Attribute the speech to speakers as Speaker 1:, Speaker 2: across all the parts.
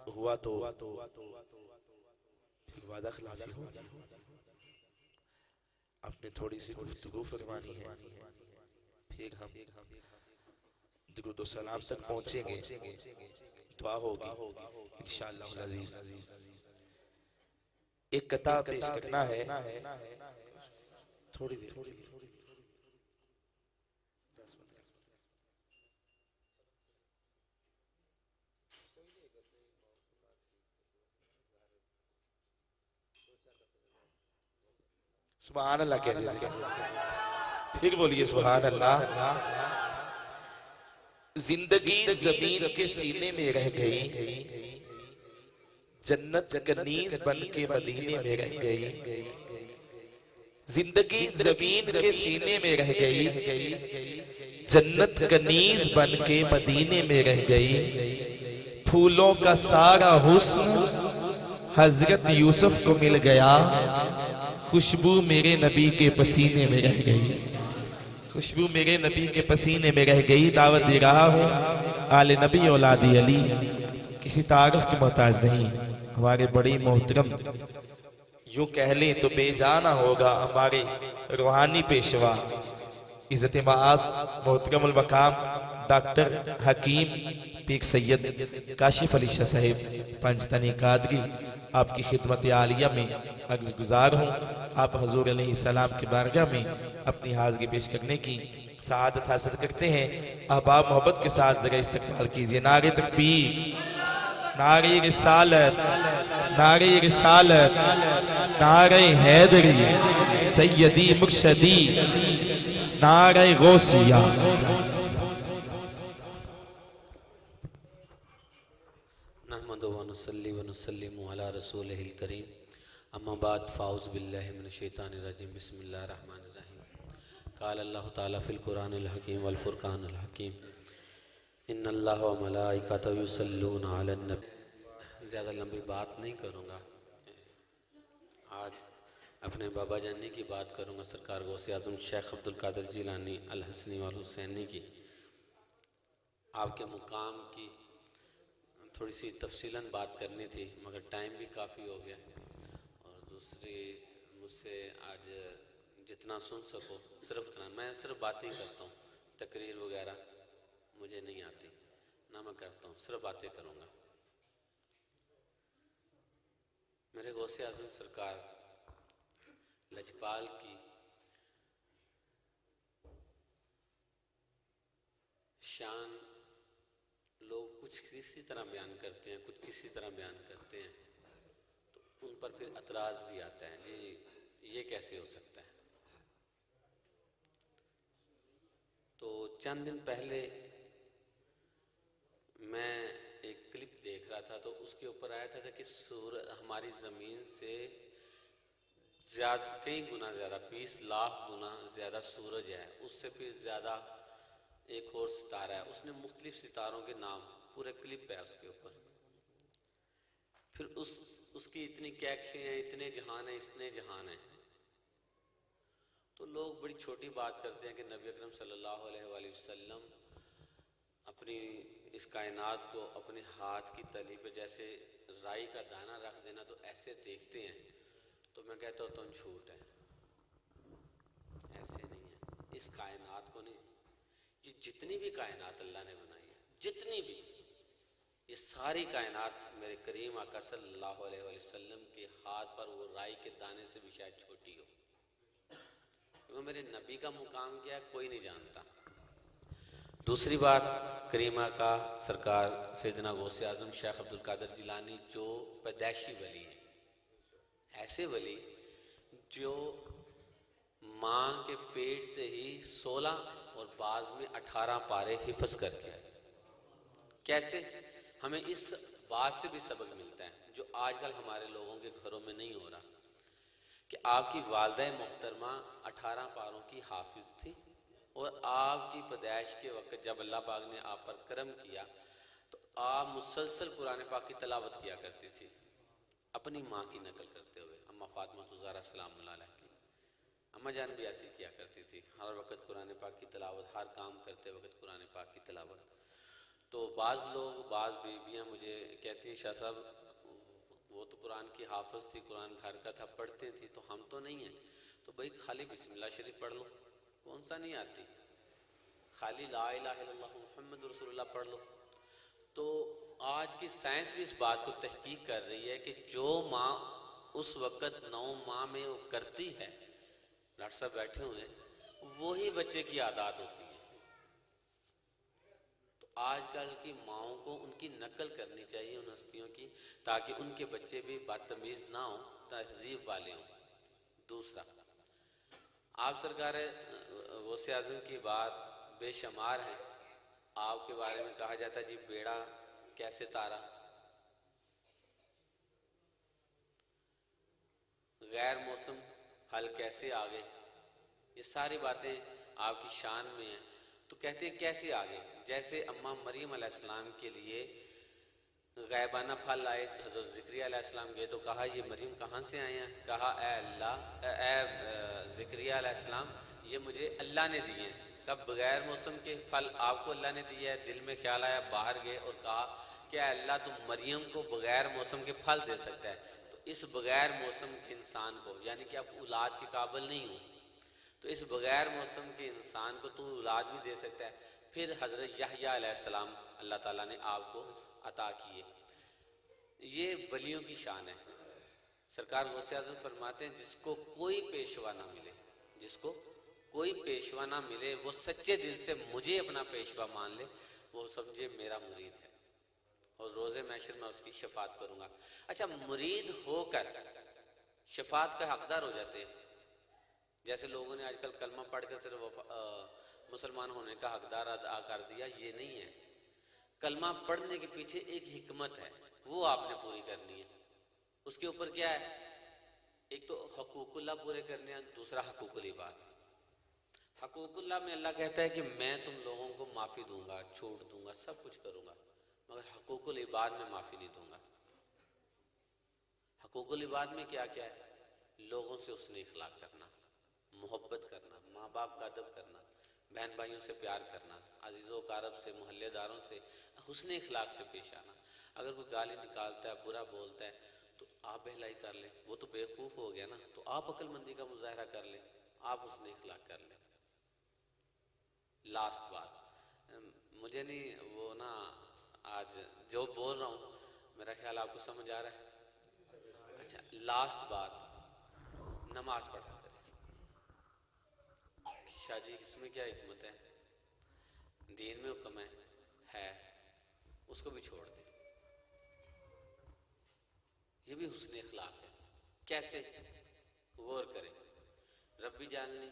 Speaker 1: ہوا تو وعدہ خلافی ہو. آپ نے تھوڑی سی گفتگو فرمانی ہے، پھر ہم درود و سلام تک پہنچیں گے، دعا ہوگی انشاءاللہ العزیز. ایک قطعہ پیش کرنا ہے، تھوڑی دیر. سبحان اللہ کہہ دیں، پھر بولیے سبحان اللہ. زندگی زمین کے سینے میں رہ گئی، جنت کنیز بن کے مدینے میں رہ گئی. زندگی زمین کے سینے میں رہ گئی، جنت کنیز بن کے مدینے میں رہ گئی. پھولوں کا سارا حسن حضرت یوسف کو مل گیا، خوشبو میرے نبی کے پسینے میں رہ گئی. خوشبو میرے نبی کے پسینے میں رہ گئی. دعوت دے رہا ہوں آل نبی اولاد علی، کسی تعارف کی محتاج نہیں. ہمارے بڑی محترم، یوں کہہ لیں تو بے جانا ہوگا، ہمارے روحانی پیشوا عزت مآب محترم المقام ڈاکٹر حکیم پیر سید کاشف علی شاہ صاحب پنجتنی قادری، آپ کی خدمت عالیہ میں عرض گزار ہوں. آپ حضور علیہ السلام کے بارگاہ میں اپنی حاضری پیش کرنے کی سعادت حاصل کرتے ہیں. احباب محبت کے ساتھ ذرا استقبال کیجئے. نعرہ تکبیر، نعرہ رسالت، نعرہ رسالت، نعرہ حیدری، سیدی مرشدی، نعرہ غوثیہ.
Speaker 2: نحمد و نصلی و نسلم علی رسولہ الکریم. اما بعد فاعوذ باللہ من الشیطان الرجیم. بسم اللہ الرحمن الرحیم. قال اللہ تعالیٰ فی القرآن الحکیم والفرقان الحکیم، ان اللہ و ملائکتہ یصلون علی النبی. زیادہ لمبی بات نہیں کروں گا، آج اپنے بابا جانی کی بات کروں گا، سرکار غوث اعظم شیخ عبدالقادر جیلانی الحسنی والحسینی کی. آپ کے مقام کی تھوڑی سی تفصیلاً بات کرنی تھی، مگر ٹائم بھی کافی ہو گیا. اور دوسری، مجھ سے آج جتنا سن سکو صرف اتنا، میں صرف باتیں کرتا ہوں، تقریر وغیرہ مجھے نہیں آتی، نہ میں کرتا ہوں، صرف باتیں کروں گا. میرے غوث اعظم سرکار لجپال کی شان لوگ کچھ کسی طرح بیان کرتے ہیں، کچھ کسی طرح بیان کرتے ہیں، تو ان پر پھر اعتراض بھی آتا ہے، جی یہ کیسے ہو سکتا ہے. تو چند دن پہلے میں ایک کلپ دیکھ رہا تھا، تو اس کے اوپر آیا تھا کہ ہماری زمین سے کئی گنا زیادہ، 20 لاکھ گنا زیادہ سورج ہے، اس سے پھر زیادہ ایک اور ستارہ ہے. اس نے مختلف ستاروں کے نام، پورے کلپ ہے اس کے اوپر. پھر اس کی اتنی کیکشیں ہیں، اتنے جہان ہیں، اتنے جہان ہیں. تو لوگ بڑی چھوٹی بات کرتے ہیں کہ نبی اکرم صلی اللہ علیہ وآلہ وسلم اپنی اس کائنات کو اپنے ہاتھ کی تلی پہ جیسے رائی کا دانہ رکھ دینا تو ایسے دیکھتے ہیں. تو میں کہتا ہوں تم جھوٹ ہے، ایسے نہیں ہے. اس کائنات کو نہیں، یہ جتنی بھی کائنات اللہ نے بنائی ہے، جتنی بھی، یہ ساری کائنات میرے کریم آقا صلی اللہ علیہ وآلہ وسلم کے ہاتھ پر وہ رائی کے دانے سے بھی شاید چھوٹی ہو. کیونکہ میرے نبی کا مقام کیا ہے کوئی نہیں جانتا. دوسری بات، کریم آقا سرکار سیدنا غوث اعظم شیخ عبدالقادر جیلانی جو پیدائشی ولی ہیں، ایسے ولی جو ماں کے پیٹ سے ہی 16 اور بعض میں 18 پارے حفظ کر کے، کیسے؟ ہمیں اس بات سے بھی سبق ملتا ہے جو آج کل ہمارے لوگوں کے گھروں میں نہیں ہو رہا، کہ آپ کی والدہ محترمہ 18 پاروں کی حافظ تھی، اور آپ کی پیدائش کے وقت جب اللہ پاک نے آپ پر کرم کیا تو آپ مسلسل قرآن پاک کی تلاوت کیا کرتی تھی، اپنی ماں کی نقل کرتے ہوئے. اما فاطمہ الزہرا سلام اللہ علیہ کی اما جان بھی ایسی کیا کرتی تھی، ہر وقت قرآن پاک کی تلاوت، ہر کام کرتے وقت قرآن پاک کی تلاوت. تو بعض لوگ، بعض بیویاں مجھے کہتی ہیں شاہ صاحب وہ تو قرآن کی حافظ تھی، قرآن گھر کا تھا، پڑھتے تھی، تو ہم تو نہیں ہیں، تو بھائی خالی بسم اللہ شریف پڑھ لو، کون سا نہیں آتی، خالی لا الہ الا اللہ محمد رسول اللہ پڑھ لو۔ تو آج کی سائنس بھی اس بات کو تحقیق کر رہی ہے کہ جو ماں اس وقت 9 ماہ میں وہ کرتی ہے، ڈاکٹر صاحب بیٹھے ہوئے ہیں، وہی بچے کی عادات ہوتی ہیں۔ تو آج کل کی ماؤں کو ان کی نقل کرنی چاہیے ان ہستیوں کی، تاکہ ان کے بچے بھی بدتمیز نہ ہوں، تہذیب والے ہوں۔ دوسرا، آپ سرکار غوث اعظم کی بات بے شمار ہے، آپ کے بارے میں کہا جاتا ہے جی بیڑا کیسے تارا، غیر موسم حل کیسے آگے، یہ ساری باتیں آپ کی شان میں ہیں۔ تو کہتے ہیں کیسے آگے، جیسے اماں مریم علیہ السلام کے لیے غیبانہ پھل آئے، تو حضرت زکریا علیہ السلام گئے تو کہا یہ مریم کہاں سے آئے ہیں، کہا اے اللہ، اے زکریا علیہ السلام، یہ مجھے اللہ نے دیے ہیں۔ کب بغیر موسم کے پھل آپ کو اللہ نے دیا ہے، دل میں خیال آیا، باہر گئے اور کہا کہ اے اللہ تم مریم کو بغیر موسم کے پھل دے سکتا ہے، تو اس بغیر موسم کے انسان کو، یعنی کہ آپ اولاد کے قابل نہیں ہوں، تو اس بغیر موسم کے انسان کو تو اولاد بھی دے سکتا ہے۔ پھر حضرت یحییٰ علیہ السلام اللہ تعالیٰ نے آپ کو عطا کیے۔ یہ ولیوں کی شان ہے۔ سرکار غوث اعظم فرماتے ہیں جس کو کوئی پیشوا نہ ملے، جس کو کوئی پیشوا نہ ملے، وہ سچے دل سے مجھے اپنا پیشوا مان لے، وہ سمجھے میرا مرید ہے، اور روز محشر میں اس کی شفاعت کروں گا۔ اچھا، مرید ہو کر شفاعت کا حقدار ہو جاتے ہیں، جیسے لوگوں نے آج کل کلمہ پڑھ کر صرف مسلمان ہونے کا حقدار ادا کر دیا، یہ نہیں ہے۔ کلمہ پڑھنے کے پیچھے ایک حکمت ہے، وہ آپ نے پوری کرنی ہے۔ اس کے اوپر کیا ہے، ایک تو حقوق اللہ پورے کرنے ہیں، دوسرا حقوق العباد۔ حقوق اللہ میں اللہ کہتا ہے کہ میں تم لوگوں کو معافی دوں گا، چھوڑ دوں گا، سب کچھ کروں گا، مگر حقوق العباد میں معافی نہیں دوں گا۔ حقوق العباد میں کیا کیا ہے، لوگوں سے حسن اخلاق کرنا، محبت کرنا، ماں باپ کا ادب کرنا، بہن بھائیوں سے پیار کرنا، عزیز و اقارب سے، محلے داروں سے حسن اخلاق سے پیش آنا۔ اگر کوئی گالی نکالتا ہے، برا بولتا ہے، تو آپ بہلائی کر لیں، وہ تو بیوقوف ہو گیا نا، تو آپ عقل مندی کا مظاہرہ کر لیں، آپ حسن اخلاق کر لیں۔ لاسٹ بات، مجھے نہیں وہ نا، آج جو بول رہا ہوں میرا خیال آپ کو سمجھ آ رہا ہے۔ اچھا، لاسٹ بات، نماز پڑھا کریں۔ شاہ جی اس میں کیا حکمت ہے، دین میں حکم ہے، اس کو بھی چھوڑ دیں، یہ بھی حسن اخلاق ہے۔ کیسے، غور کریں۔ ربی جعلنی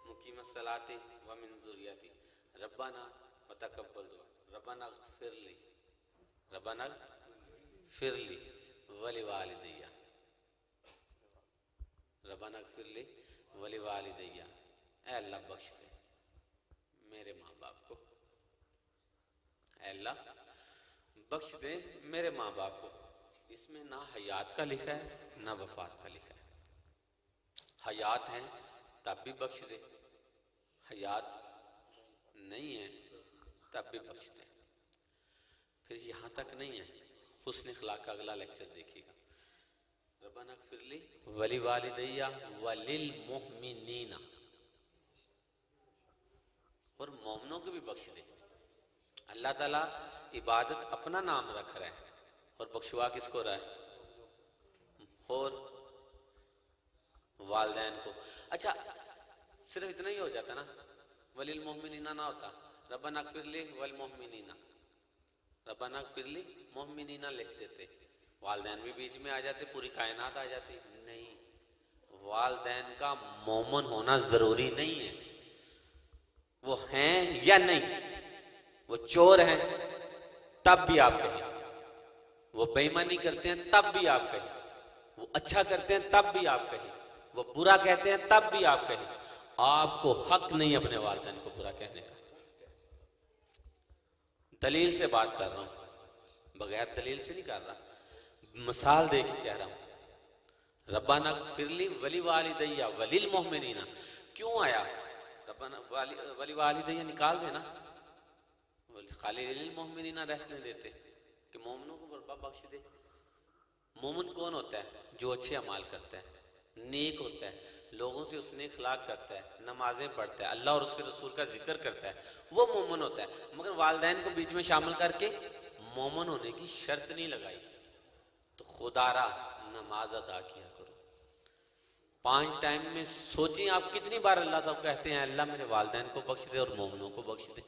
Speaker 2: مقیم الصلاۃ ومن ذریتی، ربنا وتقبل دعا، ربنا اغفر لی، ربنا اغفر لی ولوالدی، ربنا اغفر لی ولوالدی، اے اللہ بخش دے میرے ماں باپ کو، اے اللہ بخش دے میرے ماں باپ کو۔ اس میں نہ حیات کا لکھا ہے نہ وفات کا لکھا ہے۔ حیات ہیں تب بھی بخش دے، حیات نہیں ہے تب بھی بخش دے۔ پھر یہاں تک نہیں ہے، حسن اخلاق کا اگلا لیکچر دیکھیے گا۔ ربنا اغفر لی ولوالدی وللمؤمنین، اور مومنوں کو بھی بخش دے۔ اللہ تعالیٰ عبادت اپنا نام رکھ رہا ہے اور بخشوا کس کو رہا ہے، اور والدین کو۔ اچھا، صرف اتنا ہی ہو جاتا نا، وللمؤمنین نہ ہوتا، ربنا اغفر لی والمؤمنین، ربنا اغفر لی مؤمنین لکھتے تھے، والدین بھی بیچ میں آ جاتے، پوری کائنات آ جاتی۔ نہیں، والدین کا مومن ہونا ضروری نہیں ہے، وہ ہیں یا نہیں، وہ چور ہیں تب بھی آپ کہیں، وہ بے ایمانی کرتے ہیں تب بھی آپ کہیں، وہ اچھا کرتے ہیں تب بھی آپ کہیں، وہ برا کہتے ہیں تب بھی آپ کہیں، آپ کو حق نہیں اپنے والدین کو برا کہنے کا۔ دلیل سے بات کر رہا ہوں، بغیر دلیل سے نہیں کر رہا، مثال دے کے کہہ رہا ہوں۔ ربنا اغفر لی ولوالدی وللمؤمنین کیوں آیا، ربنا ولوالدی نکال دینا، خالی للمؤمنین رہنے دیتے کہ مومنوں کو برباد اللہ بخش دے۔ مومن کون ہوتا ہے؟ جو اچھے اعمال کرتا ہے، نیک ہوتا ہے، لوگوں سے اس نے اخلاق کرتا ہے، نمازیں پڑھتا ہے، اللہ اور اس کے رسول کا ذکر کرتا ہے، وہ مومن ہوتا ہے۔ مگر والدین کو بیچ میں شامل کر کے مومن ہونے کی شرط نہیں لگائی۔ تو خدا را نماز ادا کیا کرو 5 ٹائم میں۔ سوچیں آپ کتنی بار اللہ تعالیٰ کہتے ہیں اللہ میرے والدین کو بخش دے اور مومنوں کو بخش دے۔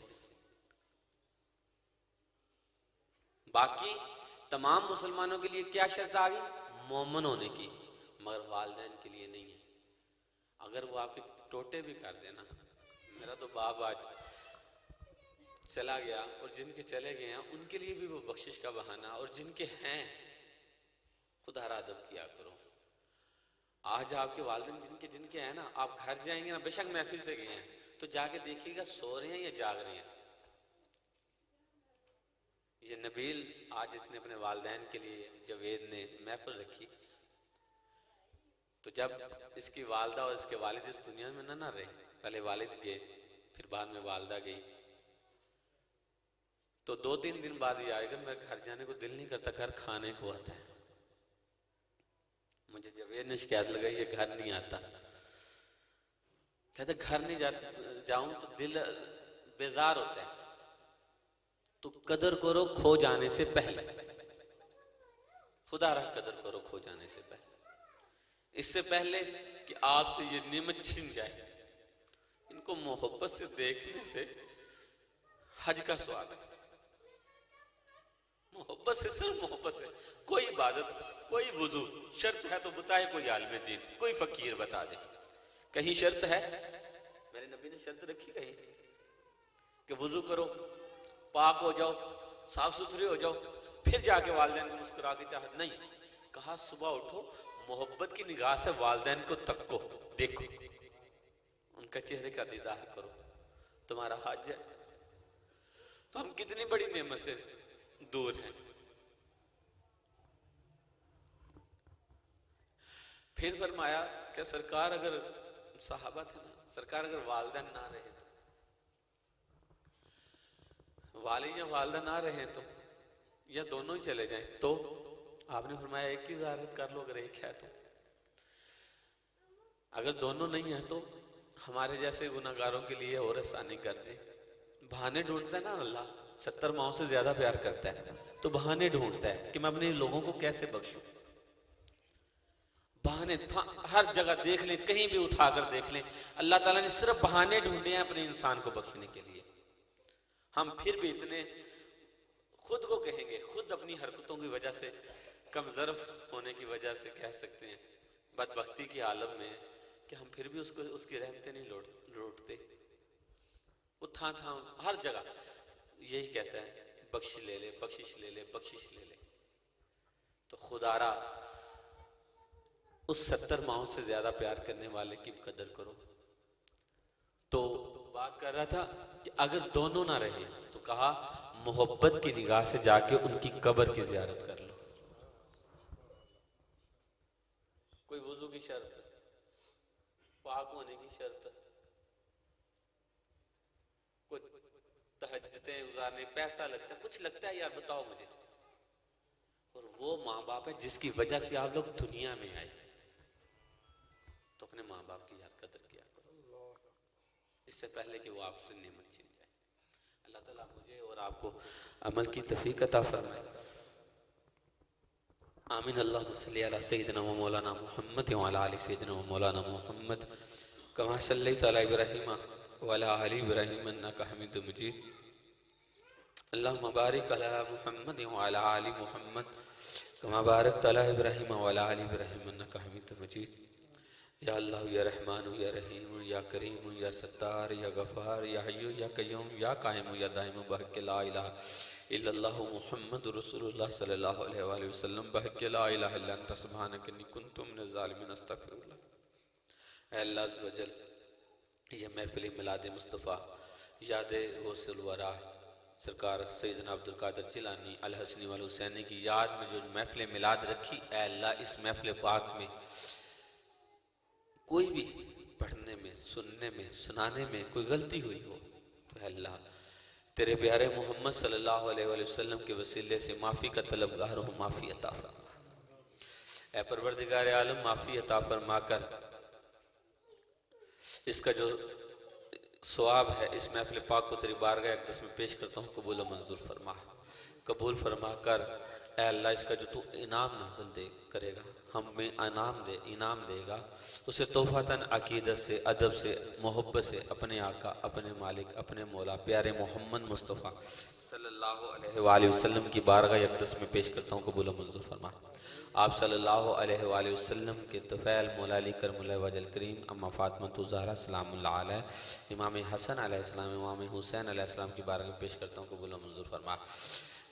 Speaker 2: باقی تمام مسلمانوں کے لیے کیا شرط آ گئی؟ مومن ہونے کی، مگر والدین کے لیے نہیں ہے۔ اگر وہ آپ کے ٹوٹے بھی کر دینا، میرا تو باپ آج چلا گیا اور جن کے چلے گئے ہیں ان کے لیے بھی وہ بخشش کا بہانہ، اور جن کے ہیں خدا را ادب کیا کرو۔ آج آپ کے والدین جن کے ہیں نا، آپ گھر جائیں گے نا، بے شک محفل سے گئے ہیں تو جا کے دیکھیے گا سو رہے ہیں یا جاگ رہے ہیں۔ یہ نبیل آج اس نے اپنے والدین کے لیے جاوید نے محفل رکھی، تو جب اس کی والدہ اور اس کے والد اس دنیا میں نہ رہے، پہلے والد گئے پھر بعد میں والدہ گئی، تو 2-3 دن بعد یہ آئے گا میں گھر جانے کو دل نہیں کرتا، گھر کھانے کو آتا ہے۔ مجھے جاوید نے شکایت لگائی یہ گھر نہیں آتا، کہتے گھر نہیں جاؤں تو دل بیزار ہوتا ہے۔ تو قدر کرو کھو جانے سے پہلے، خدا رہا قدر کرو کھو جانے سے پہلے، اس سے پہلے کہ آپ سے یہ نعمت چھن جائے۔ ان کو محبت سے دیکھنے سے حج کا سوال ہے، محبت سے، صرف محبت سے۔ کوئی عبادت، کوئی وضو، شرط ہے تو بتائے کوئی عالم دین، کوئی فقیر بتا دے کہیں شرط ہے؟ میرے نبی نے شرط رکھی کہیں کہ وضو کرو، پاک ہو جاؤ، صاف ستھرے ہو جاؤ، پھر جا کے والدین کو مسکرا کے چاہت نہیں کہا۔ صبح اٹھو، محبت کی نگاہ سے والدین کو تکو، دیکھو، ان کا چہرے کا دیدار کرو، تمہارا حج ہے۔ تو ہم کتنی بڑی نعمت سے دور ہیں۔ پھر فرمایا کہ سرکار اگر صحابہ تھے نا، سرکار اگر والدین نہ رہے تو، والد یا والدہ نہ رہے تو، یا دونوں ہی چلے جائیں تو آپ نے فرمایا ایک کی زیارت کر لو اگر ایک ہے تو۔ اگر دونوں نہیں ہیں تو ہمارے جیسے گناہگاروں کے لیے اور آسانی کر دے۔ بہانے ڈھونڈتا ہے نا اللہ، 70 ماؤں سے زیادہ پیار کرتا ہے تو بہانے ڈھونڈتا ہے کہ میں اپنے لوگوں کو کیسے بخشوں۔ بہانے ہر جگہ دیکھ لیں، کہیں بھی اٹھا کر دیکھ لیں، اللہ تعالیٰ نے صرف بہانے ڈھونڈے ہیں اپنے انسان کو بخشنے کے لیے۔ ہم پھر بھی اتنے خود کو کہیں گے، خود اپنی حرکتوں کی وجہ سے، کم ظرف ہونے کی وجہ سے کہہ سکتے ہیں، بدبختی کی عالم میں کہ ہم پھر بھی اس کی رحمتیں نہیں لوٹتے۔ وہ تھا ہر جگہ یہی کہتا ہے بخش لے لے، بخشش لے لے، بخشش لے لے۔ تو خدا را اس 70 ماؤں سے زیادہ پیار کرنے والے کی قدر کرو۔ تو بات کر رہا تھا کہ اگر دونوں نہ رہے تو کہا محبت کی نگاہ سے جا کے ان کی قبر کی زیارت کر لو۔ کوئی وضو کی شرط، پاک ہونے کی شرط، کوئی تہجدیں گزارنے، پیسہ لگتا ہے، کچھ لگتا ہے یار بتاؤ مجھے۔ اور وہ ماں باپ ہے جس کی وجہ سے آپ لوگ دنیا میں آئے، تو اپنے ماں باپ کی یار قدر کیا کرو اس سے پہلے کہ وہ آپ سے نعمت چھین جائے۔ اللہ تعالیٰ مجھے اور آپ کو عمل کی توفیق عطا فرمائے، آمین۔ اللہم صلی علی سیدنا و مولانا محمد وعلی آل سیدنا و مولانا محمد کما صلیت علی ابراہیم وعلی آل ابراہیم انک حمید مجید۔ اللہم بارک علی محمد وعلی آل محمد کما بارکت علی ابراہیم وعلی آل ابراہیم انک حمید مجید۔ یا اللہ یا رحمان یا رحیم یا کریم یا ستار یا غفار یا حی یا قیوم یا قائم یا دائم بحق لا الہ الا اللہ محمد رسول اللہ صلی اللہ علیہ وآلہ وسلم بحق لا الہ الا انت سبحانک انی کنت من الظالمین استغفر اللہ۔ اے اللہ عز و جل، یہ محفل میلاد مصطفیٰ یاد غوث الورا سرکار سیدنا عبدالقادر جیلانی الحسنی والحسینی کی یاد میں جو محفل میلاد رکھی، اے اللہ اس محفل پاک میں کوئی بھی پڑھنے میں، سننے میں، سنانے میں کوئی غلطی ہوئی ہو تو اے اللہ تیرے پیارے محمد صلی اللہ علیہ وآلہ وسلم کے وسیلے سے معافی کا طلبگار ہوں، معافی عطا فرما۔ اے پروردگار عالم، معافی عطا فرما کر اس کا جو ثواب ہے اس محفل پاک کو تیری بارگاہ اقدس میں پیش کرتا ہوں، قبول و منظور فرما۔ قبول فرما کر اے اللہ اس کا جو تو انعام نازل دے کرے گا، ہم میں انعام دے گا، اسے توفاتاً عقیدت سے، ادب سے، محبت سے اپنے آقا، اپنے مالک، اپنے مولا پیارے محمد مصطفیٰ صلی اللہ علیہ وآلہ وسلم کی بارگاہ اقدس میں پیش کرتا ہوں، قبول و منظور فرما۔ آپ صلی اللہ علیہ وآلہ وسلم کے طفیل مولا علی کرم اللہ وجہ الکریم اما فاطمہ زہرا سلام اللہ علیہ، امام حسن علیہ السلام، امام حسین علیہ السلام کی بارگاہ میں پیش کرتا ہوں، قبول و منظور فرما۔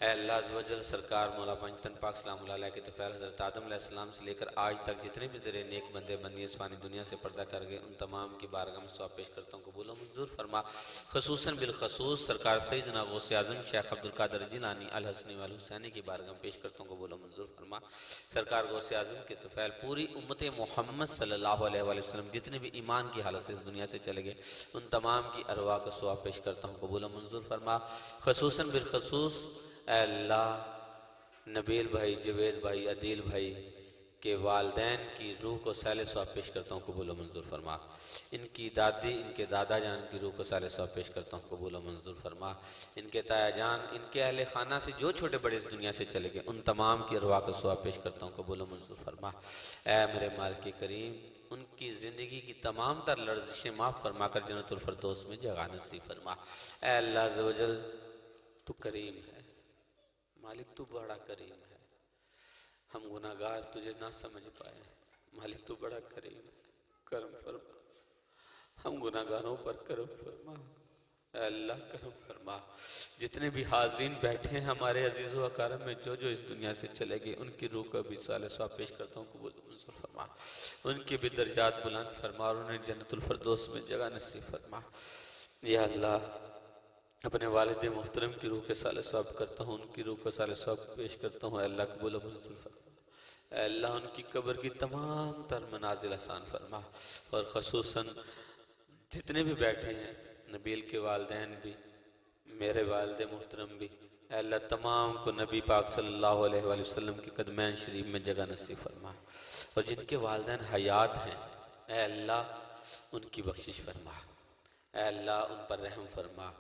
Speaker 2: اے اللہ عز و جل، سرکار مولا پنجتن پاک سلام اللہ علیہ کے طفیل حضرت آدم علیہ السلام سے لے کر آج تک جتنے بھی تیرے نیک بندے بندی اس فانی دنیا سے پردہ کر گئے، ان تمام کی بارگاہ میں ثواب پیش کرتا ہوں، قبول و منظور فرما۔ خصوصاً بالخصوص سرکار سیدنا غوث اعظم شیخ عبدالقادر جیلانی الحسنی والحسینی کی بارگاہ میں پیش کرتا ہوں، قبول و منظور فرما۔ سرکار غوث اعظم کے طفیل پوری امت محمد صلی اللہ علیہ وآلہ وسلم جتنے بھی ایمان کی حالت سے اس دنیا سے چلے گئے، ان تمام کی ارواح کا ثواب پیش کرتا ہوں، قبول و منظور فرما۔ خصوصاً بالخصوص اے اللہ نبیل بھائی، جوید بھائی، عدیل بھائی کے والدین کی روح کو سال ثواب پیش کرتا ہوں، قبول و منظور فرما۔ ان کی دادی، ان کے دادا جان کی روح کو سال ثواب پیش کرتا ہوں، قبول و منظور فرما۔ ان کے تایا جان، ان کے اہل خانہ سے جو چھوٹے بڑے اس دنیا سے چلے گئے، ان تمام کی ارواح کا ثواب پیش کرتا ہوں، قبول و منظور فرما۔ اے میرے مالک کریم، ان کی زندگی کی تمام تر لرزشیں معاف فرما کر جنت الفردوس میں جگہ نصیب فرما۔ اے اللہ عز و جل، تو کریم ہے مالک، تو بڑا کریم ہے، ہم گناہگار تجھے نہ سمجھ پائے، مالک تو بڑا کریم ہے، کرم فرما، ہم گناہگاروں پر کرم فرما، اے اللہ کرم فرما۔ جتنے بھی حاضرین بیٹھے ہیں ہمارے عزیز و اکارم میں، جو اس دنیا سے چلے گئے، ان کی روح کو بھی صالح ثواب پیش کرتا ہوں، قبول منظور فرما۔ ان کے بھی درجات بلند فرما اور انہیں جنت الفردوس میں جگہ نصیب فرما۔ یا اللہ اپنے والد محترم کی روح کے صالح ثواب کرتا ہوں، ان کی روح کو صالح ثواب پیش کرتا ہوں، اے اللہ قبول و منظور فرما۔ اے اللہ ان کی قبر کی تمام تر منازل آسان فرما، اور خصوصاً جتنے بھی بیٹھے ہیں، نبیل کے والدین بھی، میرے والد محترم بھی، اے اللہ تمام کو نبی پاک صلی اللہ علیہ وآلہ وسلم کے قدمین شریف میں جگہ نصیب فرما، اور جن کے والدین حیات ہیں اے اللہ ان کی بخشش فرما، اے اللہ ان پر رحم فرما۔